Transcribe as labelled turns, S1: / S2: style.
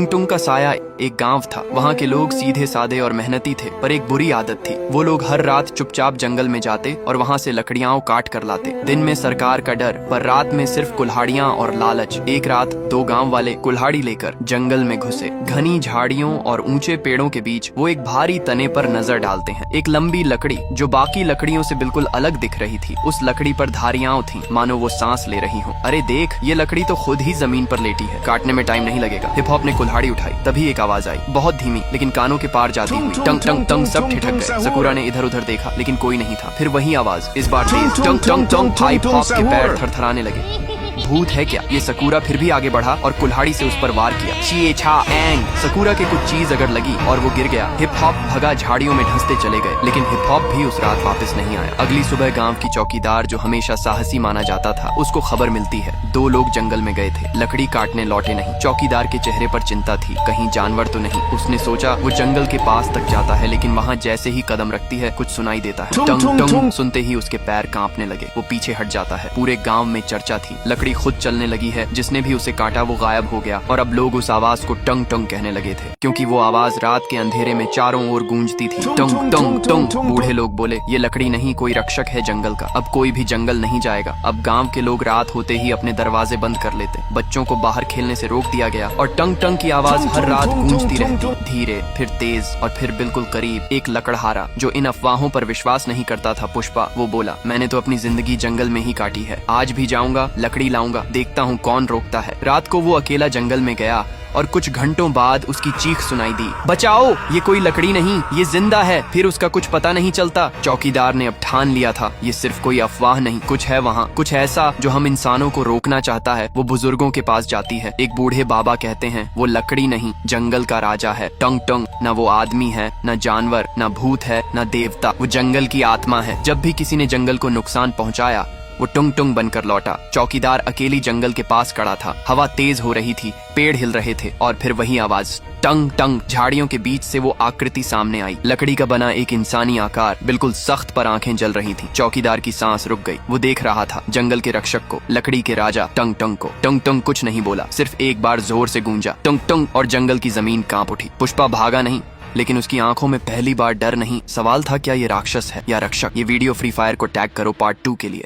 S1: टंग टंग का साया एक गांव था। वहाँ के लोग सीधे साधे और मेहनती थे, पर एक बुरी आदत थी। वो लोग हर रात चुपचाप जंगल में जाते और वहाँ से लकड़ियाँ काट कर लाते। दिन में सरकार का डर, पर रात में सिर्फ कुल्हाड़ियाँ और लालच। एक रात दो गांव वाले कुल्हाड़ी लेकर जंगल में घुसे। घनी झाड़ियों और ऊंचे पेड़ों के बीच वो एक भारी तने पर नजर डालते हैं। एक लंबी लकड़ी जो बाकी लकड़ियों से बिल्कुल अलग दिख रही थी। उस लकड़ी पर धारियां थीं, मानो वो सांस ले रही हो। अरे देख, ये लकड़ी तो खुद ही जमीन पर लेटी है, काटने में टाइम नहीं लगेगा। हिप हॉप ने कुल्हाड़ी उठाई, तभी एक आवाज आई, बहुत धीमी लेकिन कानों के पार जाती हुई। टंग टंग टंग सब ठिठक गए। सकूरा ने इधर उधर देखा, लेकिन कोई नहीं था। फिर वही आवाज, इस बार तेज। टंग टंग टंग हिप हॉप के पैर थरथराने लगे। भूत है क्या? ये सकूरा फिर भी आगे बढ़ा और कुल्हाड़ी से उस पर वार किया। शी छा एंग। सकूरा के कुछ चीज अगर लगी और वो गिर गया। हिप हॉप भगा, झाड़ियों में ढंसते चले गए, लेकिन हिप हॉप भी उस रात वापस नहीं आया। अगली सुबह गांव की चौकीदार, जो हमेशा साहसी माना जाता था, उसको खबर मिलती है दो लोग जंगल में गए थे, लकड़ी काटने लौटे नहीं। चौकीदार के चेहरे पर चिंता थी, कहीं जानवर तो नहीं। उसने सोचा वो जंगल के पास तक जाता है, लेकिन वहाँ जैसे ही कदम रखती है कुछ सुनाई देता है। टंग टंग सुनते ही उसके पैर कांपने लगे। वो पीछे हट जाता है। पूरे गाँव में चर्चा थी, लकड़ी खुद चलने लगी है, जिसने भी उसे काटा वो गायब हो गया। और अब लोग उस आवाज को टंग टंग कहने लगे थे, क्योंकि वो आवाज रात के अंधेरे में चारों ओर गूंजती थी। टंग टंग टंग। बूढ़े लोग बोले, ये लकड़ी नहीं, कोई रक्षक है जंगल का। अब कोई भी जंगल नहीं जाएगा। अब गांव के लोग रात होते ही अपने दरवाजे बंद कर लेते। बच्चों को बाहर खेलने से रोक दिया गया और टंग टंग की आवाज हर रात गूंजती रहती, धीरे, फिर तेज और फिर बिल्कुल करीब। एक लकड़हारा जो इन अफवाहों पर विश्वास नहीं करता था, पुष्पा, वो बोला, मैंने तो अपनी जिंदगी जंगल में ही काटी है। आज भी जाऊंगा, लकड़ी लाऊंगा, देखता हूँ कौन रोकता है। रात को वो अकेला जंगल में गया और कुछ घंटों बाद उसकी चीख सुनाई दी, बचाओ, ये कोई लकड़ी नहीं, ये जिंदा है। फिर उसका कुछ पता नहीं चलता। चौकीदार ने अब ठान लिया था, ये सिर्फ कोई अफवाह नहीं, कुछ है वहाँ, कुछ ऐसा जो हम इंसानों को रोकना चाहता है। वो बुजुर्गों के पास जाती है। एक बूढ़े बाबा कहते हैं, वो लकड़ी नहीं, जंगल का राजा है। टंग टंग न वो आदमी है, न जानवर, न भूत है, न देवता, वो जंगल की आत्मा है। जब भी किसी ने जंगल को नुकसान पहुँचाया, वो टुंग टुंग बनकर लौटा। चौकीदार अकेली जंगल के पास खड़ा था। हवा तेज हो रही थी, पेड़ हिल रहे थे, और फिर वही आवाज, टंग टंग। झाड़ियों के बीच से वो आकृति सामने आई, लकड़ी का बना एक इंसानी आकार, बिल्कुल सख्त, पर आंखें जल रही थी। चौकीदार की सांस रुक गई। वो देख रहा था जंगल के रक्षक को, लकड़ी के राजा टंग टंग को। टंग टंग कुछ नहीं बोला, सिर्फ एक बार जोर से गूंजा, टंग टंग, और जंगल की जमीन कांप उठी। पुष्पा भागा नहीं, लेकिन उसकी आंखों में पहली बार डर नहीं। सवाल था, क्या ये राक्षस है या रक्षक? ये वीडियो फ्री फायर को टैग करो पार्ट 2 के लिए।